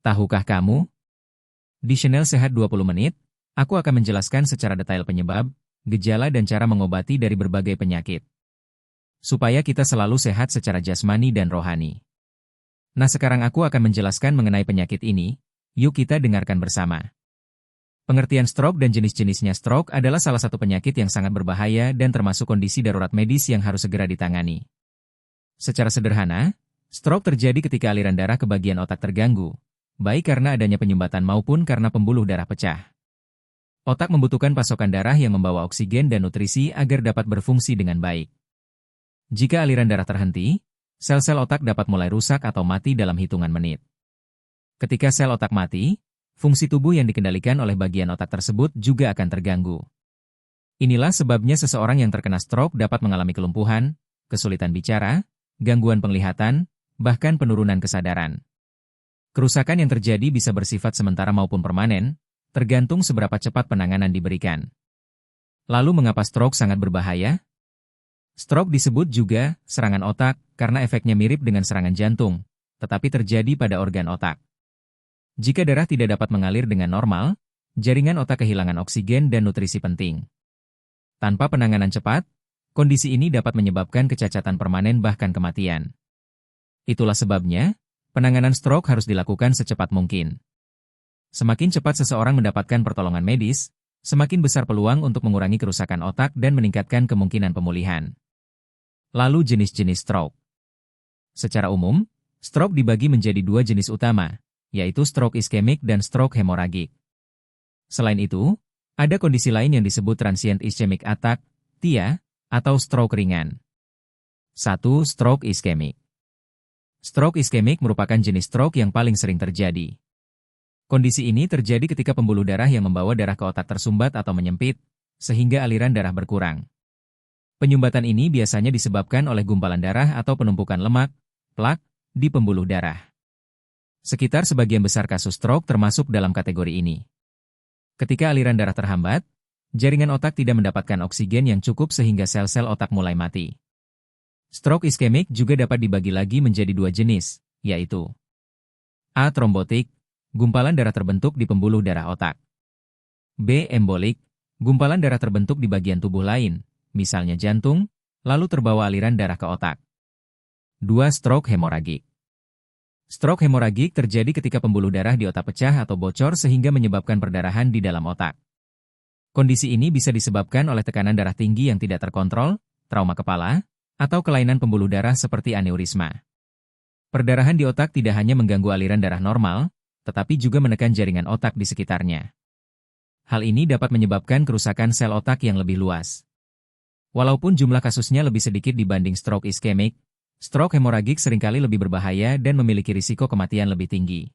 Tahukah kamu? Di Channel Sehat 20 Menit, aku akan menjelaskan secara detail penyebab, gejala dan cara mengobati dari berbagai penyakit. Supaya kita selalu sehat secara jasmani dan rohani. Nah, sekarang aku akan menjelaskan mengenai penyakit ini, yuk kita dengarkan bersama. Pengertian stroke dan jenis-jenisnya. Stroke adalah salah satu penyakit yang sangat berbahaya dan termasuk kondisi darurat medis yang harus segera ditangani. Secara sederhana, stroke terjadi ketika aliran darah ke bagian otak terganggu, baik karena adanya penyumbatan maupun karena pembuluh darah pecah. Otak membutuhkan pasokan darah yang membawa oksigen dan nutrisi agar dapat berfungsi dengan baik. Jika aliran darah terhenti, sel-sel otak dapat mulai rusak atau mati dalam hitungan menit. Ketika sel otak mati, fungsi tubuh yang dikendalikan oleh bagian otak tersebut juga akan terganggu. Inilah sebabnya seseorang yang terkena stroke dapat mengalami kelumpuhan, kesulitan bicara, gangguan penglihatan, bahkan penurunan kesadaran. Kerusakan yang terjadi bisa bersifat sementara maupun permanen, tergantung seberapa cepat penanganan diberikan. Lalu mengapa stroke sangat berbahaya? Stroke disebut juga serangan otak karena efeknya mirip dengan serangan jantung, tetapi terjadi pada organ otak. Jika darah tidak dapat mengalir dengan normal, jaringan otak kehilangan oksigen dan nutrisi penting. Tanpa penanganan cepat, kondisi ini dapat menyebabkan kecacatan permanen bahkan kematian. Itulah sebabnya, penanganan stroke harus dilakukan secepat mungkin. Semakin cepat seseorang mendapatkan pertolongan medis, semakin besar peluang untuk mengurangi kerusakan otak dan meningkatkan kemungkinan pemulihan. Lalu jenis-jenis stroke. Secara umum, stroke dibagi menjadi dua jenis utama, yaitu stroke iskemik dan stroke hemoragik. Selain itu, ada kondisi lain yang disebut transient ischemic attack, TIA, atau stroke ringan. 1. Stroke iskemik. Stroke iskemik merupakan jenis stroke yang paling sering terjadi. Kondisi ini terjadi ketika pembuluh darah yang membawa darah ke otak tersumbat atau menyempit, sehingga aliran darah berkurang. Penyumbatan ini biasanya disebabkan oleh gumpalan darah atau penumpukan lemak, plak, di pembuluh darah. Sekitar sebagian besar kasus stroke termasuk dalam kategori ini. Ketika aliran darah terhambat, jaringan otak tidak mendapatkan oksigen yang cukup sehingga sel-sel otak mulai mati. Stroke iskemik juga dapat dibagi lagi menjadi dua jenis, yaitu A. Trombotik, gumpalan darah terbentuk di pembuluh darah otak. B. Embolik, gumpalan darah terbentuk di bagian tubuh lain, misalnya jantung, lalu terbawa aliran darah ke otak. 2. Stroke hemoragik. Stroke hemoragik terjadi ketika pembuluh darah di otak pecah atau bocor sehingga menyebabkan perdarahan di dalam otak. Kondisi ini bisa disebabkan oleh tekanan darah tinggi yang tidak terkontrol, trauma kepala, atau kelainan pembuluh darah seperti aneurisma. Perdarahan di otak tidak hanya mengganggu aliran darah normal, tetapi juga menekan jaringan otak di sekitarnya. Hal ini dapat menyebabkan kerusakan sel otak yang lebih luas. Walaupun jumlah kasusnya lebih sedikit dibanding stroke iskemik, stroke hemoragik seringkali lebih berbahaya dan memiliki risiko kematian lebih tinggi.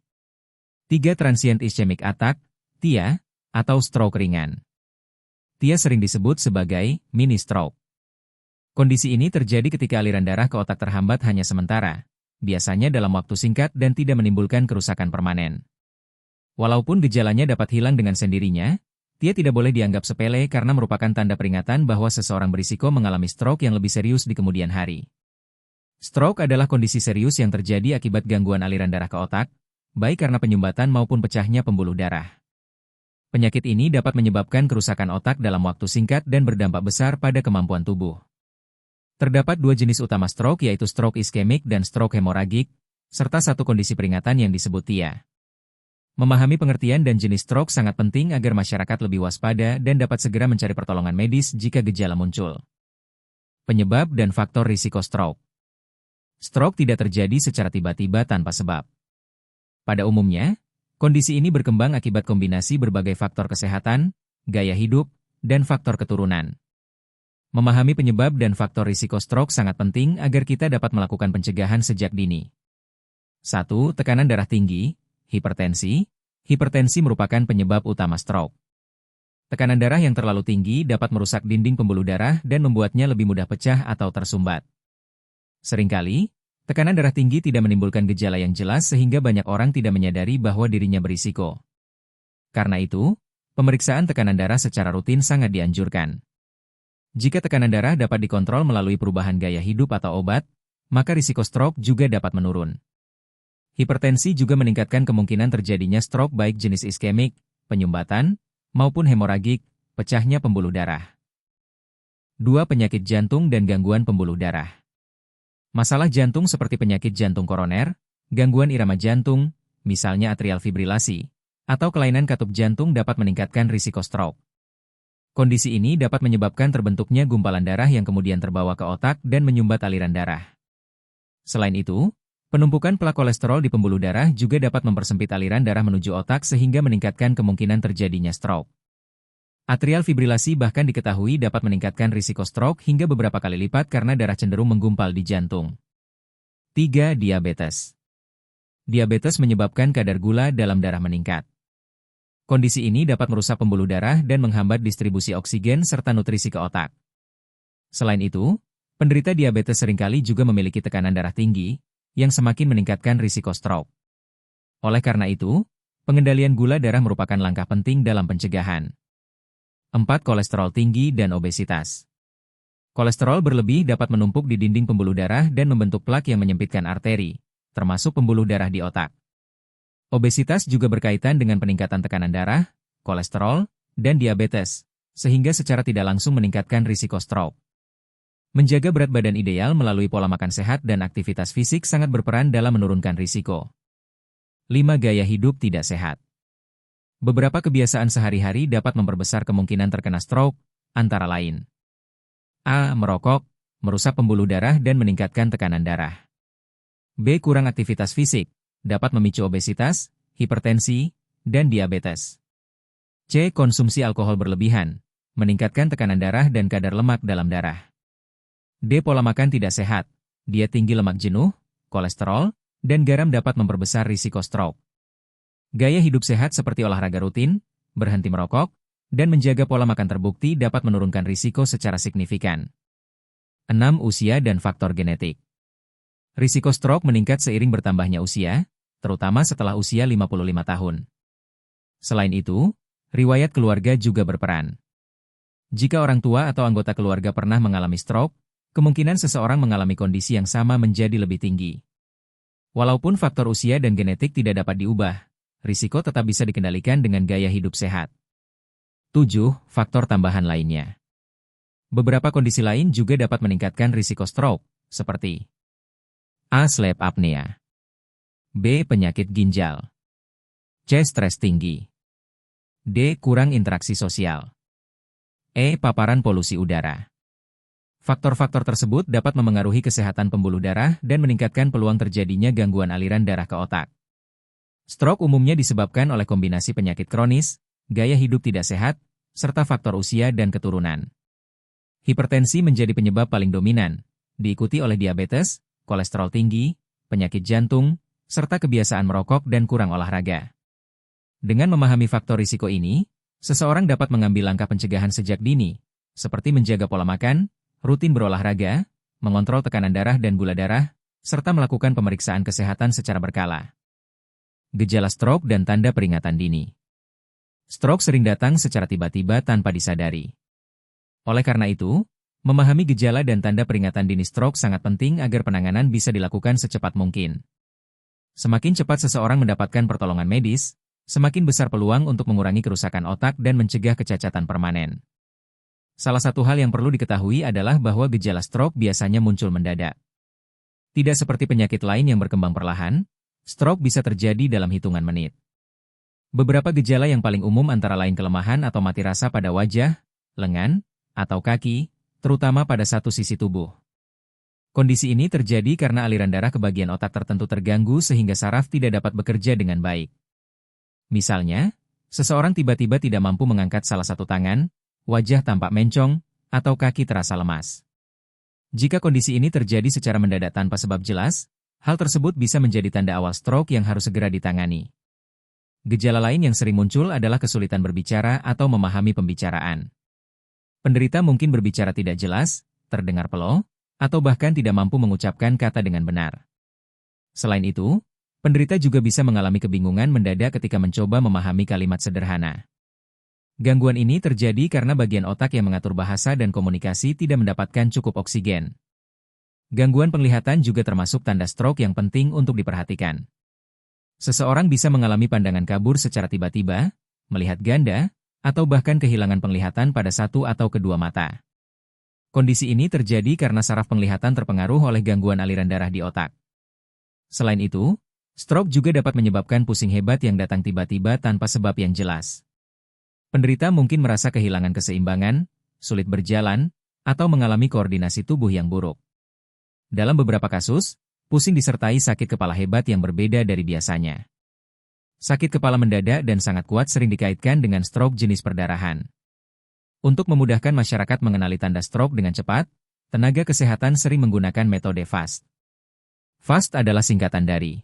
3. Transient ischemic attack, TIA, atau stroke ringan. TIA sering disebut sebagai mini stroke. Kondisi ini terjadi ketika aliran darah ke otak terhambat hanya sementara, biasanya dalam waktu singkat dan tidak menimbulkan kerusakan permanen. Walaupun gejalanya dapat hilang dengan sendirinya, TIA tidak boleh dianggap sepele karena merupakan tanda peringatan bahwa seseorang berisiko mengalami stroke yang lebih serius di kemudian hari. Stroke adalah kondisi serius yang terjadi akibat gangguan aliran darah ke otak, baik karena penyumbatan maupun pecahnya pembuluh darah. Penyakit ini dapat menyebabkan kerusakan otak dalam waktu singkat dan berdampak besar pada kemampuan tubuh. Terdapat dua jenis utama stroke yaitu stroke iskemik dan stroke hemoragik, serta satu kondisi peringatan yang disebut TIA. Memahami pengertian dan jenis stroke sangat penting agar masyarakat lebih waspada dan dapat segera mencari pertolongan medis jika gejala muncul. Penyebab dan faktor risiko stroke. Stroke tidak terjadi secara tiba-tiba tanpa sebab. Pada umumnya, kondisi ini berkembang akibat kombinasi berbagai faktor kesehatan, gaya hidup, dan faktor keturunan. Memahami penyebab dan faktor risiko stroke sangat penting agar kita dapat melakukan pencegahan sejak dini. 1. Tekanan darah tinggi, hipertensi. Hipertensi merupakan penyebab utama stroke. Tekanan darah yang terlalu tinggi dapat merusak dinding pembuluh darah dan membuatnya lebih mudah pecah atau tersumbat. Seringkali, tekanan darah tinggi tidak menimbulkan gejala yang jelas sehingga banyak orang tidak menyadari bahwa dirinya berisiko. Karena itu, pemeriksaan tekanan darah secara rutin sangat dianjurkan. Jika tekanan darah dapat dikontrol melalui perubahan gaya hidup atau obat, maka risiko stroke juga dapat menurun. Hipertensi juga meningkatkan kemungkinan terjadinya stroke baik jenis iskemik, penyumbatan, maupun hemoragik, pecahnya pembuluh darah. 2. Penyakit jantung dan gangguan pembuluh darah. Masalah jantung seperti penyakit jantung koroner, gangguan irama jantung, misalnya atrial fibrilasi, atau kelainan katup jantung dapat meningkatkan risiko stroke. Kondisi ini dapat menyebabkan terbentuknya gumpalan darah yang kemudian terbawa ke otak dan menyumbat aliran darah. Selain itu, penumpukan plak kolesterol di pembuluh darah juga dapat mempersempit aliran darah menuju otak sehingga meningkatkan kemungkinan terjadinya stroke. Atrial fibrilasi bahkan diketahui dapat meningkatkan risiko stroke hingga beberapa kali lipat karena darah cenderung menggumpal di jantung. 3. Diabetes. Diabetes menyebabkan kadar gula dalam darah meningkat. Kondisi ini dapat merusak pembuluh darah dan menghambat distribusi oksigen serta nutrisi ke otak. Selain itu, penderita diabetes seringkali juga memiliki tekanan darah tinggi, yang semakin meningkatkan risiko stroke. Oleh karena itu, pengendalian gula darah merupakan langkah penting dalam pencegahan. 4. Kolesterol tinggi dan obesitas. Kolesterol berlebih dapat menumpuk di dinding pembuluh darah dan membentuk plak yang menyempitkan arteri, termasuk pembuluh darah di otak. Obesitas juga berkaitan dengan peningkatan tekanan darah, kolesterol, dan diabetes, sehingga secara tidak langsung meningkatkan risiko stroke. Menjaga berat badan ideal melalui pola makan sehat dan aktivitas fisik sangat berperan dalam menurunkan risiko. 5. Gaya hidup tidak sehat. Beberapa kebiasaan sehari-hari dapat memperbesar kemungkinan terkena stroke, antara lain: A. Merokok, merusak pembuluh darah dan meningkatkan tekanan darah. B. Kurang aktivitas fisik, dapat memicu obesitas, hipertensi, dan diabetes. C. Konsumsi alkohol berlebihan, meningkatkan tekanan darah dan kadar lemak dalam darah. D. Pola makan tidak sehat, diet tinggi lemak jenuh, kolesterol, dan garam dapat memperbesar risiko stroke. Gaya hidup sehat seperti olahraga rutin, berhenti merokok, dan menjaga pola makan terbukti dapat menurunkan risiko secara signifikan. 6. Usia dan faktor genetik. Risiko stroke meningkat seiring bertambahnya usia, terutama setelah usia 55 tahun. Selain itu, riwayat keluarga juga berperan. Jika orang tua atau anggota keluarga pernah mengalami stroke, kemungkinan seseorang mengalami kondisi yang sama menjadi lebih tinggi. Walaupun faktor usia dan genetik tidak dapat diubah, risiko tetap bisa dikendalikan dengan gaya hidup sehat. 7. Faktor tambahan lainnya. Beberapa kondisi lain juga dapat meningkatkan risiko stroke, seperti A. Sleep apnea. B. Penyakit ginjal. C. Stres tinggi. D. Kurang interaksi sosial. E. Paparan polusi udara. Faktor-faktor tersebut dapat memengaruhi kesehatan pembuluh darah dan meningkatkan peluang terjadinya gangguan aliran darah ke otak. Stroke umumnya disebabkan oleh kombinasi penyakit kronis, gaya hidup tidak sehat, serta faktor usia dan keturunan. Hipertensi menjadi penyebab paling dominan, diikuti oleh diabetes, kolesterol tinggi, penyakit jantung, serta kebiasaan merokok dan kurang olahraga. Dengan memahami faktor risiko ini, seseorang dapat mengambil langkah pencegahan sejak dini, seperti menjaga pola makan, rutin berolahraga, mengontrol tekanan darah dan gula darah, serta melakukan pemeriksaan kesehatan secara berkala. Gejala stroke dan tanda peringatan dini. Stroke sering datang secara tiba-tiba tanpa disadari. Oleh karena itu, memahami gejala dan tanda peringatan dini stroke sangat penting agar penanganan bisa dilakukan secepat mungkin. Semakin cepat seseorang mendapatkan pertolongan medis, semakin besar peluang untuk mengurangi kerusakan otak dan mencegah kecacatan permanen. Salah satu hal yang perlu diketahui adalah bahwa gejala stroke biasanya muncul mendadak. Tidak seperti penyakit lain yang berkembang perlahan, stroke bisa terjadi dalam hitungan menit. Beberapa gejala yang paling umum antara lain kelemahan atau mati rasa pada wajah, lengan, atau kaki, terutama pada satu sisi tubuh. Kondisi ini terjadi karena aliran darah ke bagian otak tertentu terganggu sehingga saraf tidak dapat bekerja dengan baik. Misalnya, seseorang tiba-tiba tidak mampu mengangkat salah satu tangan, wajah tampak mencong, atau kaki terasa lemas. Jika kondisi ini terjadi secara mendadak tanpa sebab jelas, hal tersebut bisa menjadi tanda awal stroke yang harus segera ditangani. Gejala lain yang sering muncul adalah kesulitan berbicara atau memahami pembicaraan. Penderita mungkin berbicara tidak jelas, terdengar peloh, atau bahkan tidak mampu mengucapkan kata dengan benar. Selain itu, penderita juga bisa mengalami kebingungan mendadak ketika mencoba memahami kalimat sederhana. Gangguan ini terjadi karena bagian otak yang mengatur bahasa dan komunikasi tidak mendapatkan cukup oksigen. Gangguan penglihatan juga termasuk tanda stroke yang penting untuk diperhatikan. Seseorang bisa mengalami pandangan kabur secara tiba-tiba, melihat ganda, atau bahkan kehilangan penglihatan pada satu atau kedua mata. Kondisi ini terjadi karena saraf penglihatan terpengaruh oleh gangguan aliran darah di otak. Selain itu, stroke juga dapat menyebabkan pusing hebat yang datang tiba-tiba tanpa sebab yang jelas. Penderita mungkin merasa kehilangan keseimbangan, sulit berjalan, atau mengalami koordinasi tubuh yang buruk. Dalam beberapa kasus, pusing disertai sakit kepala hebat yang berbeda dari biasanya. Sakit kepala mendadak dan sangat kuat sering dikaitkan dengan stroke jenis perdarahan. Untuk memudahkan masyarakat mengenali tanda stroke dengan cepat, tenaga kesehatan sering menggunakan metode FAST. FAST adalah singkatan dari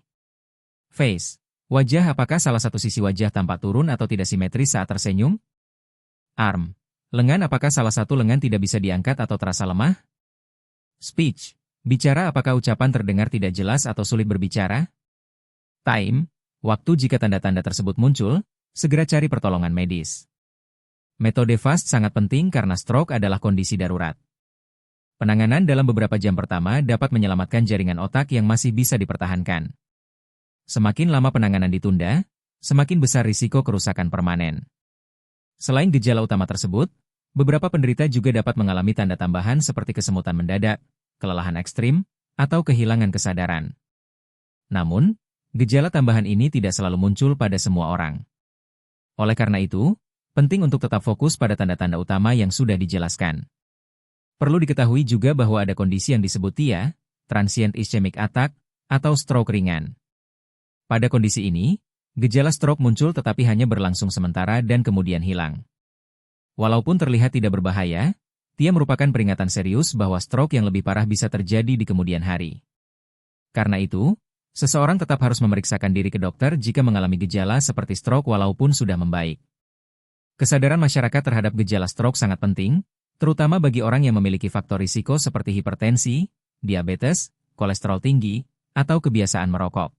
Face. Wajah, apakah salah satu sisi wajah tampak turun atau tidak simetris saat tersenyum? Arm. Lengan, apakah salah satu lengan tidak bisa diangkat atau terasa lemah? Speech. Bicara, apakah ucapan terdengar tidak jelas atau sulit berbicara? Time. Waktu, jika tanda-tanda tersebut muncul, segera cari pertolongan medis. Metode FAST sangat penting karena stroke adalah kondisi darurat. Penanganan dalam beberapa jam pertama dapat menyelamatkan jaringan otak yang masih bisa dipertahankan. Semakin lama penanganan ditunda, semakin besar risiko kerusakan permanen. Selain gejala utama tersebut, beberapa penderita juga dapat mengalami tanda tambahan seperti kesemutan mendadak, kelelahan ekstrim, atau kehilangan kesadaran. Namun, gejala tambahan ini tidak selalu muncul pada semua orang. Oleh karena itu, penting untuk tetap fokus pada tanda-tanda utama yang sudah dijelaskan. Perlu diketahui juga bahwa ada kondisi yang disebut TIA, Transient Ischemic Attack, atau stroke ringan. Pada kondisi ini, gejala stroke muncul tetapi hanya berlangsung sementara dan kemudian hilang. Walaupun terlihat tidak berbahaya, TIA merupakan peringatan serius bahwa stroke yang lebih parah bisa terjadi di kemudian hari. Karena itu, seseorang tetap harus memeriksakan diri ke dokter jika mengalami gejala seperti stroke walaupun sudah membaik. Kesadaran masyarakat terhadap gejala stroke sangat penting, terutama bagi orang yang memiliki faktor risiko seperti hipertensi, diabetes, kolesterol tinggi, atau kebiasaan merokok.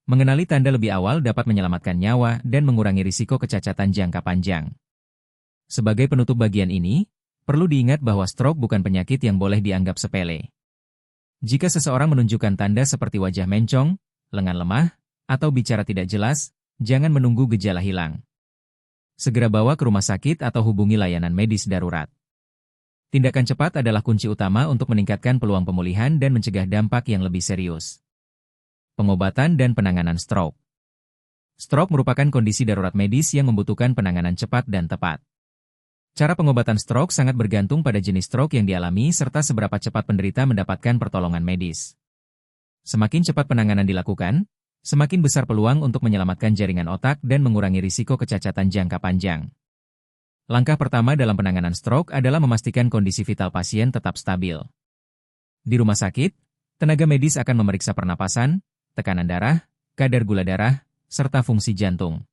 Mengenali tanda lebih awal dapat menyelamatkan nyawa dan mengurangi risiko kecacatan jangka panjang. Sebagai penutup bagian ini, perlu diingat bahwa stroke bukan penyakit yang boleh dianggap sepele. Jika seseorang menunjukkan tanda seperti wajah mencong, lengan lemah, atau bicara tidak jelas, jangan menunggu gejala hilang. Segera bawa ke rumah sakit atau hubungi layanan medis darurat. Tindakan cepat adalah kunci utama untuk meningkatkan peluang pemulihan dan mencegah dampak yang lebih serius. Pengobatan dan penanganan stroke. Stroke merupakan kondisi darurat medis yang membutuhkan penanganan cepat dan tepat. Cara pengobatan stroke sangat bergantung pada jenis stroke yang dialami serta seberapa cepat penderita mendapatkan pertolongan medis. Semakin cepat penanganan dilakukan, semakin besar peluang untuk menyelamatkan jaringan otak dan mengurangi risiko kecacatan jangka panjang. Langkah pertama dalam penanganan stroke adalah memastikan kondisi vital pasien tetap stabil. Di rumah sakit, tenaga medis akan memeriksa pernapasan, tekanan darah, kadar gula darah, serta fungsi jantung.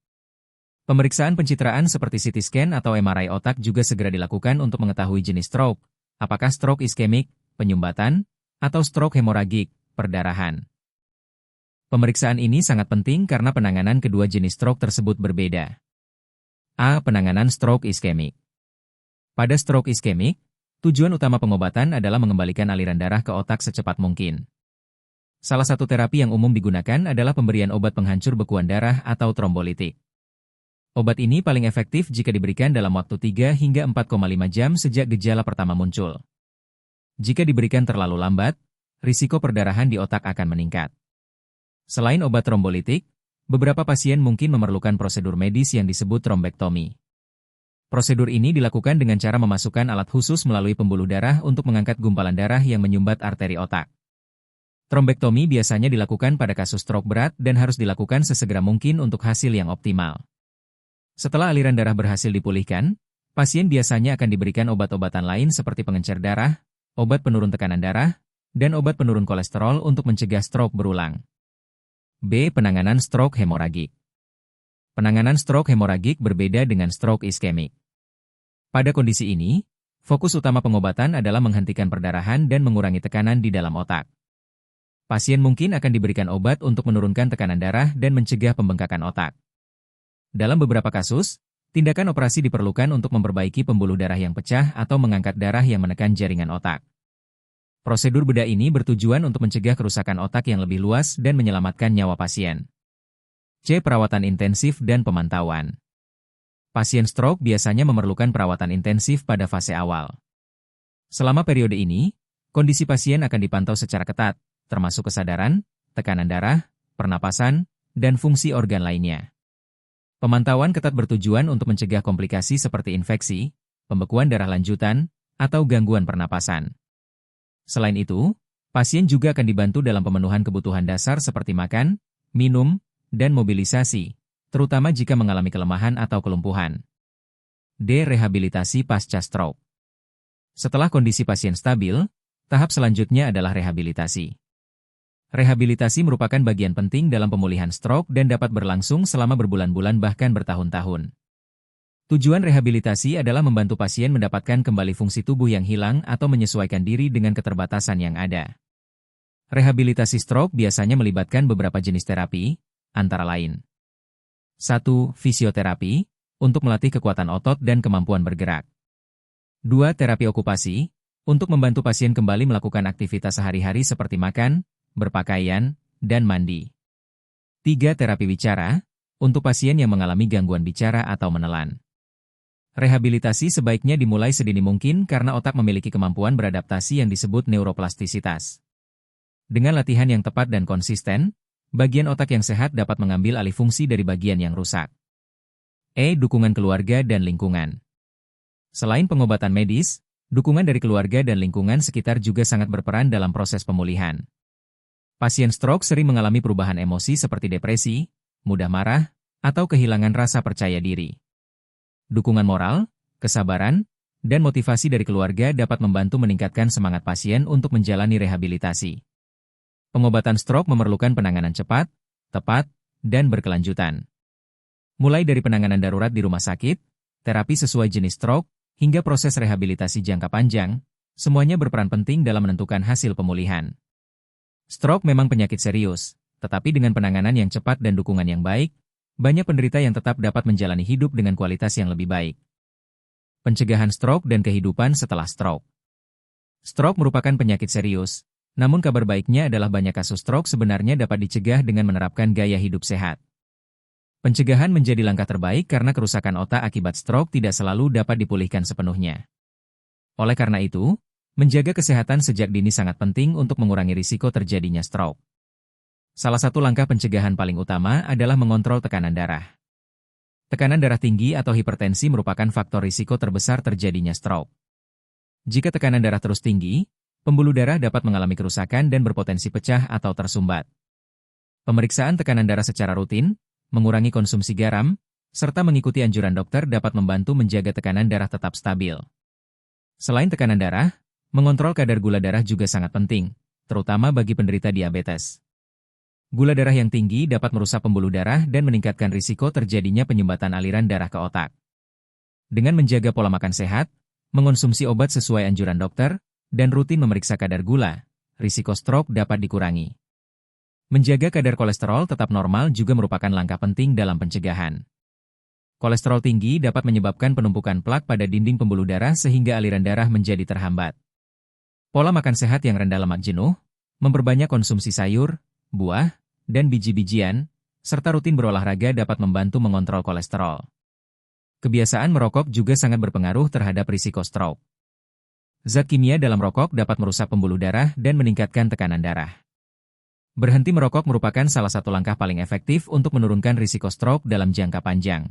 Pemeriksaan pencitraan seperti CT scan atau MRI otak juga segera dilakukan untuk mengetahui jenis stroke, apakah stroke iskemik, penyumbatan, atau stroke hemoragik, perdarahan. Pemeriksaan ini sangat penting karena penanganan kedua jenis stroke tersebut berbeda. A. Penanganan stroke iskemik. Pada stroke iskemik, tujuan utama pengobatan adalah mengembalikan aliran darah ke otak secepat mungkin. Salah satu terapi yang umum digunakan adalah pemberian obat penghancur bekuan darah atau trombolitik. Obat ini paling efektif jika diberikan dalam waktu 3 hingga 4,5 jam sejak gejala pertama muncul. Jika diberikan terlalu lambat, risiko perdarahan di otak akan meningkat. Selain obat trombolitik, beberapa pasien mungkin memerlukan prosedur medis yang disebut trombektomi. Prosedur ini dilakukan dengan cara memasukkan alat khusus melalui pembuluh darah untuk mengangkat gumpalan darah yang menyumbat arteri otak. Trombektomi biasanya dilakukan pada kasus stroke berat dan harus dilakukan sesegera mungkin untuk hasil yang optimal. Setelah aliran darah berhasil dipulihkan, pasien biasanya akan diberikan obat-obatan lain seperti pengencer darah, obat penurun tekanan darah, dan obat penurun kolesterol untuk mencegah stroke berulang. B. Penanganan stroke hemoragik. Penanganan stroke hemoragik berbeda dengan stroke iskemik. Pada kondisi ini, fokus utama pengobatan adalah menghentikan perdarahan dan mengurangi tekanan di dalam otak. Pasien mungkin akan diberikan obat untuk menurunkan tekanan darah dan mencegah pembengkakan otak. Dalam beberapa kasus, tindakan operasi diperlukan untuk memperbaiki pembuluh darah yang pecah atau mengangkat darah yang menekan jaringan otak. Prosedur bedah ini bertujuan untuk mencegah kerusakan otak yang lebih luas dan menyelamatkan nyawa pasien. C. Perawatan intensif dan pemantauan. Pasien stroke biasanya memerlukan perawatan intensif pada fase awal. Selama periode ini, kondisi pasien akan dipantau secara ketat, termasuk kesadaran, tekanan darah, pernapasan, dan fungsi organ lainnya. Pemantauan ketat bertujuan untuk mencegah komplikasi seperti infeksi, pembekuan darah lanjutan, atau gangguan pernapasan. Selain itu, pasien juga akan dibantu dalam pemenuhan kebutuhan dasar seperti makan, minum, dan mobilisasi, terutama jika mengalami kelemahan atau kelumpuhan. D. Rehabilitasi pasca stroke. Setelah kondisi pasien stabil, tahap selanjutnya adalah rehabilitasi. Rehabilitasi merupakan bagian penting dalam pemulihan stroke dan dapat berlangsung selama berbulan-bulan bahkan bertahun-tahun. Tujuan rehabilitasi adalah membantu pasien mendapatkan kembali fungsi tubuh yang hilang atau menyesuaikan diri dengan keterbatasan yang ada. Rehabilitasi stroke biasanya melibatkan beberapa jenis terapi, antara lain 1. Fisioterapi, untuk melatih kekuatan otot dan kemampuan bergerak. 2. Terapi okupasi, untuk membantu pasien kembali melakukan aktivitas sehari-hari seperti makan, berpakaian, dan mandi. 3. Terapi bicara, untuk pasien yang mengalami gangguan bicara atau menelan. Rehabilitasi sebaiknya dimulai sedini mungkin karena otak memiliki kemampuan beradaptasi yang disebut neuroplastisitas. Dengan latihan yang tepat dan konsisten, bagian otak yang sehat dapat mengambil alih fungsi dari bagian yang rusak. E. Dukungan keluarga dan lingkungan. Selain pengobatan medis, dukungan dari keluarga dan lingkungan sekitar juga sangat berperan dalam proses pemulihan. Pasien stroke sering mengalami perubahan emosi seperti depresi, mudah marah, atau kehilangan rasa percaya diri. Dukungan moral, kesabaran, dan motivasi dari keluarga dapat membantu meningkatkan semangat pasien untuk menjalani rehabilitasi. Pengobatan stroke memerlukan penanganan cepat, tepat, dan berkelanjutan. Mulai dari penanganan darurat di rumah sakit, terapi sesuai jenis stroke, hingga proses rehabilitasi jangka panjang, semuanya berperan penting dalam menentukan hasil pemulihan. Stroke memang penyakit serius, tetapi dengan penanganan yang cepat dan dukungan yang baik, banyak penderita yang tetap dapat menjalani hidup dengan kualitas yang lebih baik. Pencegahan stroke dan kehidupan setelah stroke. Stroke merupakan penyakit serius, namun kabar baiknya adalah banyak kasus stroke sebenarnya dapat dicegah dengan menerapkan gaya hidup sehat. Pencegahan menjadi langkah terbaik karena kerusakan otak akibat stroke tidak selalu dapat dipulihkan sepenuhnya. Oleh karena itu, menjaga kesehatan sejak dini sangat penting untuk mengurangi risiko terjadinya stroke. Salah satu langkah pencegahan paling utama adalah mengontrol tekanan darah. Tekanan darah tinggi atau hipertensi merupakan faktor risiko terbesar terjadinya stroke. Jika tekanan darah terus tinggi, pembuluh darah dapat mengalami kerusakan dan berpotensi pecah atau tersumbat. Pemeriksaan tekanan darah secara rutin, mengurangi konsumsi garam, serta mengikuti anjuran dokter dapat membantu menjaga tekanan darah tetap stabil. Selain tekanan darah, mengontrol kadar gula darah juga sangat penting, terutama bagi penderita diabetes. Gula darah yang tinggi dapat merusak pembuluh darah dan meningkatkan risiko terjadinya penyumbatan aliran darah ke otak. Dengan menjaga pola makan sehat, mengonsumsi obat sesuai anjuran dokter, dan rutin memeriksa kadar gula, risiko stroke dapat dikurangi. Menjaga kadar kolesterol tetap normal juga merupakan langkah penting dalam pencegahan. Kolesterol tinggi dapat menyebabkan penumpukan plak pada dinding pembuluh darah sehingga aliran darah menjadi terhambat. Pola makan sehat yang rendah lemak jenuh, memperbanyak konsumsi sayur, buah, dan biji-bijian, serta rutin berolahraga dapat membantu mengontrol kolesterol. Kebiasaan merokok juga sangat berpengaruh terhadap risiko stroke. Zat kimia dalam rokok dapat merusak pembuluh darah dan meningkatkan tekanan darah. Berhenti merokok merupakan salah satu langkah paling efektif untuk menurunkan risiko stroke dalam jangka panjang.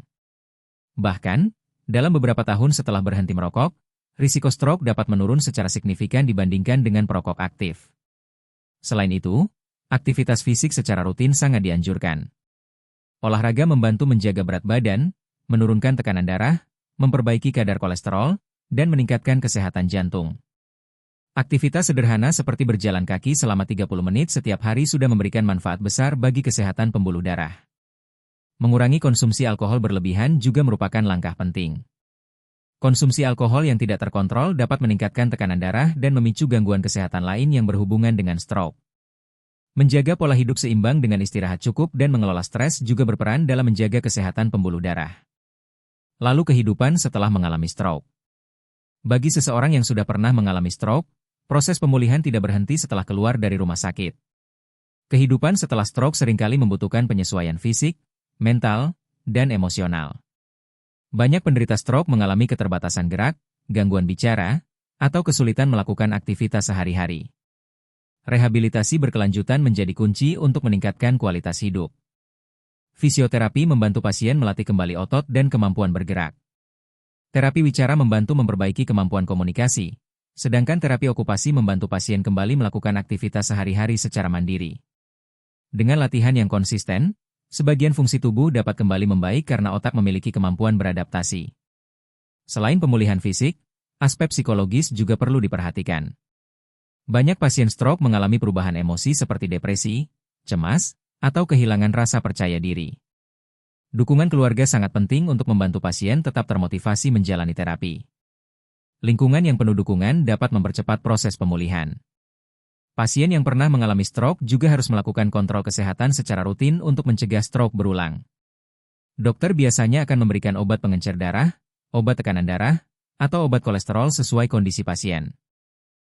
Bahkan, dalam beberapa tahun setelah berhenti merokok, risiko stroke dapat menurun secara signifikan dibandingkan dengan perokok aktif. Selain itu, aktivitas fisik secara rutin sangat dianjurkan. Olahraga membantu menjaga berat badan, menurunkan tekanan darah, memperbaiki kadar kolesterol, dan meningkatkan kesehatan jantung. Aktivitas sederhana seperti berjalan kaki selama 30 menit setiap hari sudah memberikan manfaat besar bagi kesehatan pembuluh darah. Mengurangi konsumsi alkohol berlebihan juga merupakan langkah penting. Konsumsi alkohol yang tidak terkontrol dapat meningkatkan tekanan darah dan memicu gangguan kesehatan lain yang berhubungan dengan stroke. Menjaga pola hidup seimbang dengan istirahat cukup dan mengelola stres juga berperan dalam menjaga kesehatan pembuluh darah. Lalu kehidupan setelah mengalami stroke. Bagi seseorang yang sudah pernah mengalami stroke, proses pemulihan tidak berhenti setelah keluar dari rumah sakit. Kehidupan setelah stroke seringkali membutuhkan penyesuaian fisik, mental, dan emosional. Banyak penderita stroke mengalami keterbatasan gerak, gangguan bicara, atau kesulitan melakukan aktivitas sehari-hari. Rehabilitasi berkelanjutan menjadi kunci untuk meningkatkan kualitas hidup. Fisioterapi membantu pasien melatih kembali otot dan kemampuan bergerak. Terapi wicara membantu memperbaiki kemampuan komunikasi, sedangkan terapi okupasi membantu pasien kembali melakukan aktivitas sehari-hari secara mandiri. Dengan latihan yang konsisten, sebagian fungsi tubuh dapat kembali membaik karena otak memiliki kemampuan beradaptasi. Selain pemulihan fisik, aspek psikologis juga perlu diperhatikan. Banyak pasien stroke mengalami perubahan emosi seperti depresi, cemas, atau kehilangan rasa percaya diri. Dukungan keluarga sangat penting untuk membantu pasien tetap termotivasi menjalani terapi. Lingkungan yang penuh dukungan dapat mempercepat proses pemulihan. Pasien yang pernah mengalami stroke juga harus melakukan kontrol kesehatan secara rutin untuk mencegah stroke berulang. Dokter biasanya akan memberikan obat pengencer darah, obat tekanan darah, atau obat kolesterol sesuai kondisi pasien.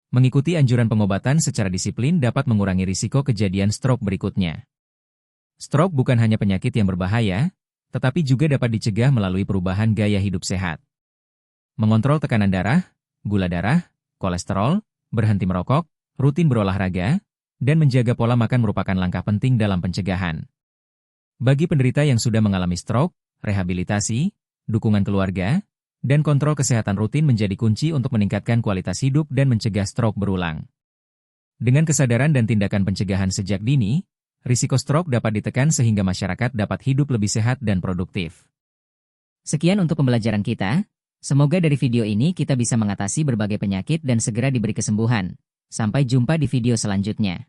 Mengikuti anjuran pengobatan secara disiplin dapat mengurangi risiko kejadian stroke berikutnya. Stroke bukan hanya penyakit yang berbahaya, tetapi juga dapat dicegah melalui perubahan gaya hidup sehat. Mengontrol tekanan darah, gula darah, kolesterol, berhenti merokok, rutin berolahraga, dan menjaga pola makan merupakan langkah penting dalam pencegahan. Bagi penderita yang sudah mengalami stroke, rehabilitasi, dukungan keluarga, dan kontrol kesehatan rutin menjadi kunci untuk meningkatkan kualitas hidup dan mencegah stroke berulang. Dengan kesadaran dan tindakan pencegahan sejak dini, risiko stroke dapat ditekan sehingga masyarakat dapat hidup lebih sehat dan produktif. Sekian untuk pembelajaran kita. Semoga dari video ini kita bisa mengatasi berbagai penyakit dan segera diberi kesembuhan. Sampai jumpa di video selanjutnya.